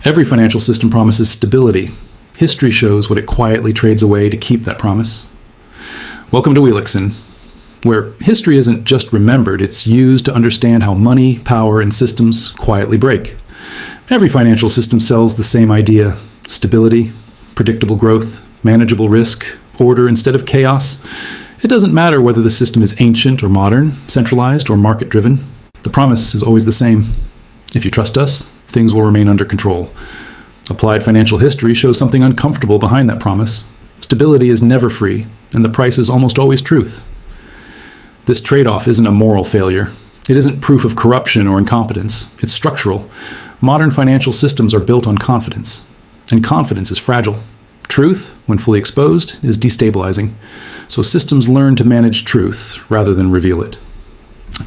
Every financial system promises stability. History shows what it quietly trades away to keep that promise. Welcome to Wheelixon, where history isn't just remembered, it's used to understand how money, power, and systems quietly break. Every financial system sells the same idea: stability, predictable growth, manageable risk, order instead of chaos. It doesn't matter whether the system is ancient or modern, centralized or market-driven. The promise is always the same. If you trust us, things will remain under control. Applied financial history shows something uncomfortable behind that promise. Stability is never free, and the price is almost always truth. This trade-off isn't a moral failure. It isn't proof of corruption or incompetence. It's structural. Modern financial systems are built on confidence, and confidence is fragile. Truth, when fully exposed, is destabilizing. So systems learn to manage truth rather than reveal it.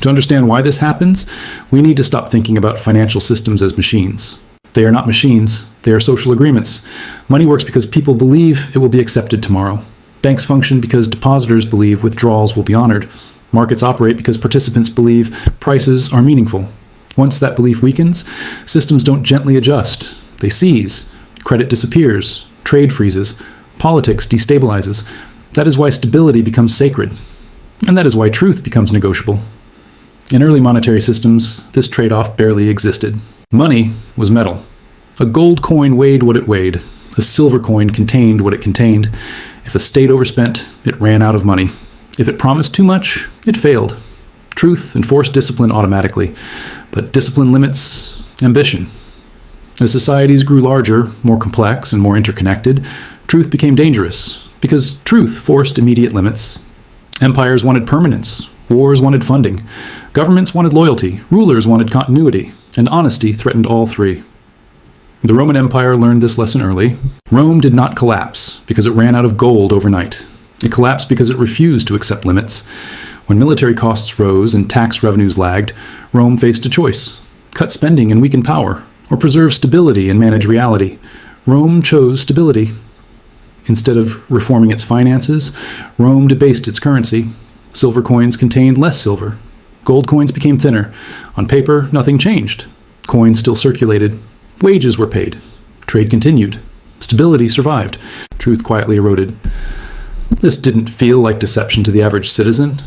To understand why this happens, we need to stop thinking about financial systems as machines. They are not machines. They are social agreements. Money works because people believe it will be accepted tomorrow. Banks function because depositors believe withdrawals will be honored. Markets operate because participants believe prices are meaningful. Once that belief weakens, systems don't gently adjust. They seize. Credit disappears. Trade freezes. Politics destabilizes. That is why stability becomes sacred. And that is why truth becomes negotiable. In early monetary systems, this trade-off barely existed. Money was metal. A gold coin weighed what it weighed. A silver coin contained what it contained. If a state overspent, it ran out of money. If it promised too much, it failed. Truth enforced discipline automatically, but discipline limits ambition. As societies grew larger, more complex, and more interconnected, truth became dangerous, because truth forced immediate limits. Empires wanted permanence. Wars wanted funding. Governments wanted loyalty. Rulers wanted continuity. And honesty threatened all three. The Roman Empire learned this lesson early. Rome did not collapse because it ran out of gold overnight. It collapsed because it refused to accept limits. When military costs rose and tax revenues lagged, Rome faced a choice: cut spending and weaken power, or preserve stability and manage reality. Rome chose stability. Instead of reforming its finances, Rome debased its currency. Silver coins contained less silver. Gold coins became thinner. On paper, nothing changed. Coins still circulated. Wages were paid. Trade continued. Stability survived. Truth quietly eroded. This didn't feel like deception to the average citizen.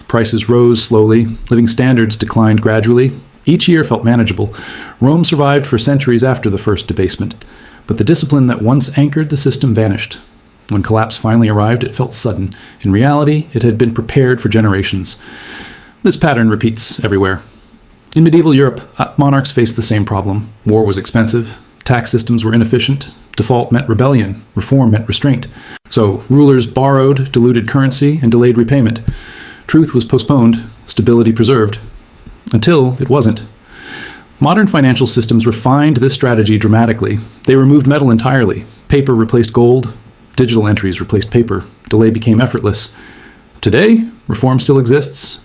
Prices rose slowly. Living standards declined gradually. Each year felt manageable. Rome survived for centuries after the first debasement. But the discipline that once anchored the system vanished. When collapse finally arrived, it felt sudden. In reality, it had been prepared for generations. This pattern repeats everywhere. In medieval Europe, monarchs faced the same problem. War was expensive. Tax systems were inefficient. Default meant rebellion. Reform meant restraint. So rulers borrowed, diluted currency, and delayed repayment. Truth was postponed, stability preserved. Until it wasn't. Modern financial systems refined this strategy dramatically. They removed metal entirely. Paper replaced gold. Digital entries replaced paper. Delay became effortless. Today, reform still exists.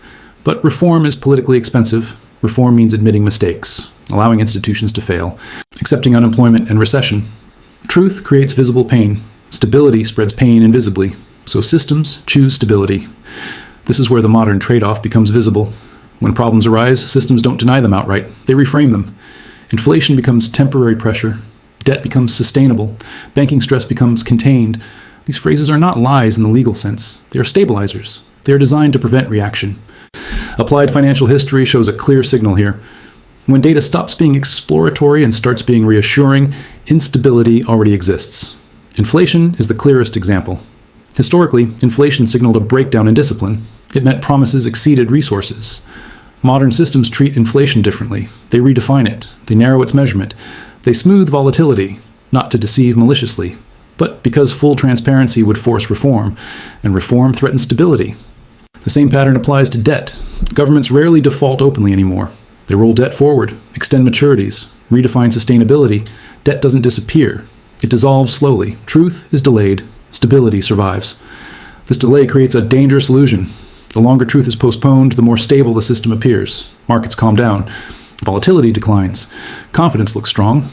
But reform is politically expensive. Reform means admitting mistakes, allowing institutions to fail, accepting unemployment and recession. Truth creates visible pain. Stability spreads pain invisibly. So systems choose stability. This is where the modern trade-off becomes visible. When problems arise, systems don't deny them outright. They reframe them. Inflation becomes temporary pressure. Debt becomes sustainable. Banking stress becomes contained. These phrases are not lies in the legal sense. They are stabilizers. They are designed to prevent reaction. Applied financial history shows a clear signal here. When data stops being exploratory and starts being reassuring, instability already exists. Inflation is the clearest example. Historically, inflation signaled a breakdown in discipline. It meant promises exceeded resources. Modern systems treat inflation differently. They redefine it. They narrow its measurement. They smooth volatility, not to deceive maliciously, but because full transparency would force reform, and reform threatens stability. The same pattern applies to debt. Governments rarely default openly anymore. They roll debt forward, extend maturities, redefine sustainability. Debt doesn't disappear. It dissolves slowly. Truth is delayed. Stability survives. This delay creates a dangerous illusion. The longer truth is postponed, the more stable the system appears. Markets calm down. Volatility declines. Confidence looks strong.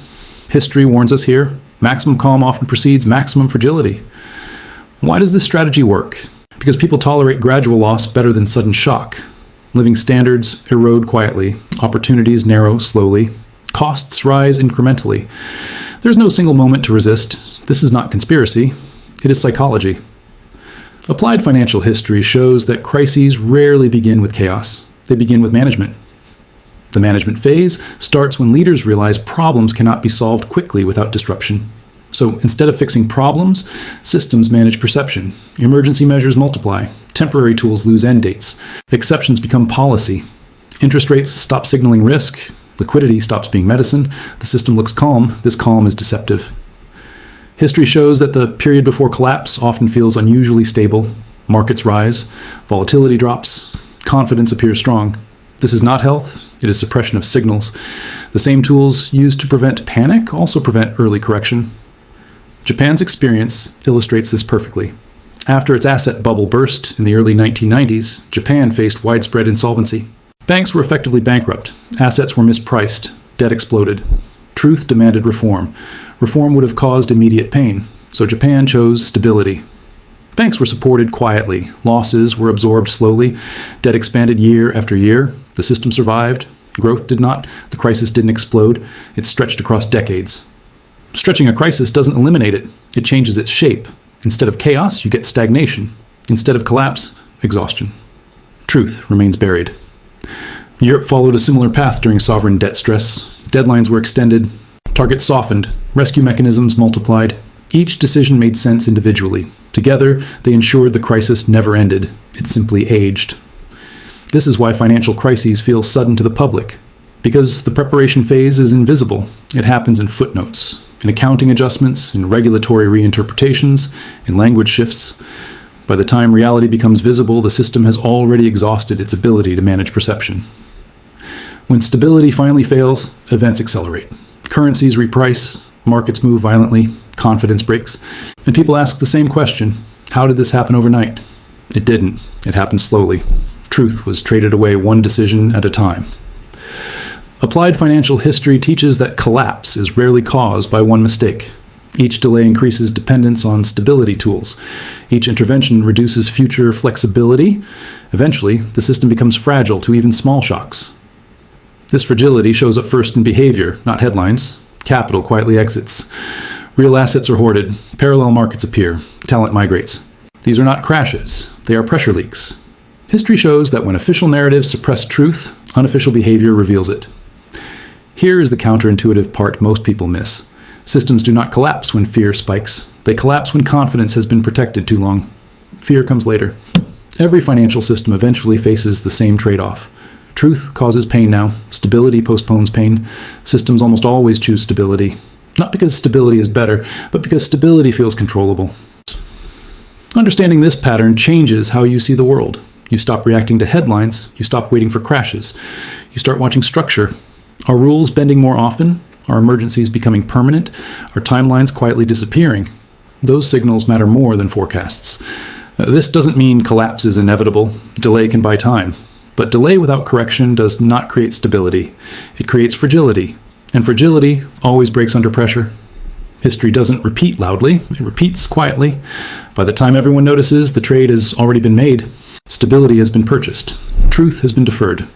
History warns us here. Maximum calm often precedes maximum fragility. Why does this strategy work? Because people tolerate gradual loss better than sudden shock. Living standards erode quietly. Opportunities narrow slowly. Costs rise incrementally. There's no single moment to resist. This is not conspiracy. It is psychology. Applied financial history shows that crises rarely begin with chaos. They begin with management. The management phase starts when leaders realize problems cannot be solved quickly without disruption. So instead of fixing problems, systems manage perception. Emergency measures multiply. Temporary tools lose end dates. Exceptions become policy. Interest rates stop signaling risk. Liquidity stops being medicine. The system looks calm. This calm is deceptive. History shows that the period before collapse often feels unusually stable. Markets rise. Volatility drops. Confidence appears strong. This is not health. It is suppression of signals. The same tools used to prevent panic also prevent early correction. Japan's experience illustrates this perfectly. After its asset bubble burst in the early 1990s, Japan faced widespread insolvency. Banks were effectively bankrupt. Assets were mispriced. Debt exploded. Truth demanded reform. Reform would have caused immediate pain, so Japan chose stability. Banks were supported quietly. Losses were absorbed slowly. Debt expanded year after year. The system survived. Growth did not. The crisis didn't explode. It stretched across decades. Stretching a crisis doesn't eliminate it. It changes its shape. Instead of chaos, you get stagnation. Instead of collapse, exhaustion. Truth remains buried. Europe followed a similar path during sovereign debt stress. Deadlines were extended. Targets softened. Rescue mechanisms multiplied. Each decision made sense individually. Together, they ensured the crisis never ended. It simply aged. This is why financial crises feel sudden to the public. Because the preparation phase is invisible. It happens in footnotes, in accounting adjustments, in regulatory reinterpretations, in language shifts. By the time reality becomes visible, the system has already exhausted its ability to manage perception. When stability finally fails, events accelerate. Currencies reprice, markets move violently, confidence breaks, and people ask the same question: how did this happen overnight? It didn't. It happened slowly. Truth was traded away one decision at a time. Applied financial history teaches that collapse is rarely caused by one mistake. Each delay increases dependence on stability tools. Each intervention reduces future flexibility. Eventually, the system becomes fragile to even small shocks. This fragility shows up first in behavior, not headlines. Capital quietly exits. Real assets are hoarded. Parallel markets appear. Talent migrates. These are not crashes. They are pressure leaks. History shows that when official narratives suppress truth, unofficial behavior reveals it. Here is the counterintuitive part most people miss. Systems do not collapse when fear spikes. They collapse when confidence has been protected too long. Fear comes later. Every financial system eventually faces the same trade-off. Truth causes pain now. Stability postpones pain. Systems almost always choose stability. Not because stability is better, but because stability feels controllable. Understanding this pattern changes how you see the world. You stop reacting to headlines. You stop waiting for crashes. You start watching structure. Are rules bending more often? Are emergencies becoming permanent? Are timelines quietly disappearing? Those signals matter more than forecasts. This doesn't mean collapse is inevitable. Delay can buy time. But delay without correction does not create stability. It creates fragility. And fragility always breaks under pressure. History doesn't repeat loudly. It repeats quietly. By the time everyone notices, the trade has already been made. Stability has been purchased. Truth has been deferred.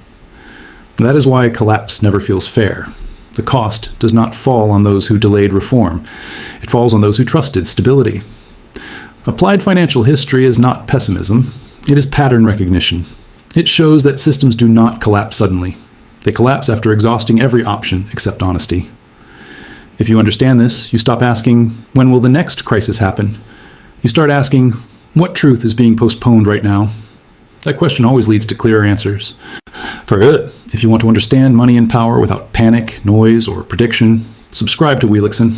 That is why collapse never feels fair. The cost does not fall on those who delayed reform. It falls on those who trusted stability. Applied financial history is not pessimism. It is pattern recognition. It shows that systems do not collapse suddenly. They collapse after exhausting every option except honesty. If you understand this, you stop asking, when will the next crisis happen? You start asking, what truth is being postponed right now? That question always leads to clearer answers. If you want to understand money and power without panic, noise, or prediction, subscribe to Wheelixen.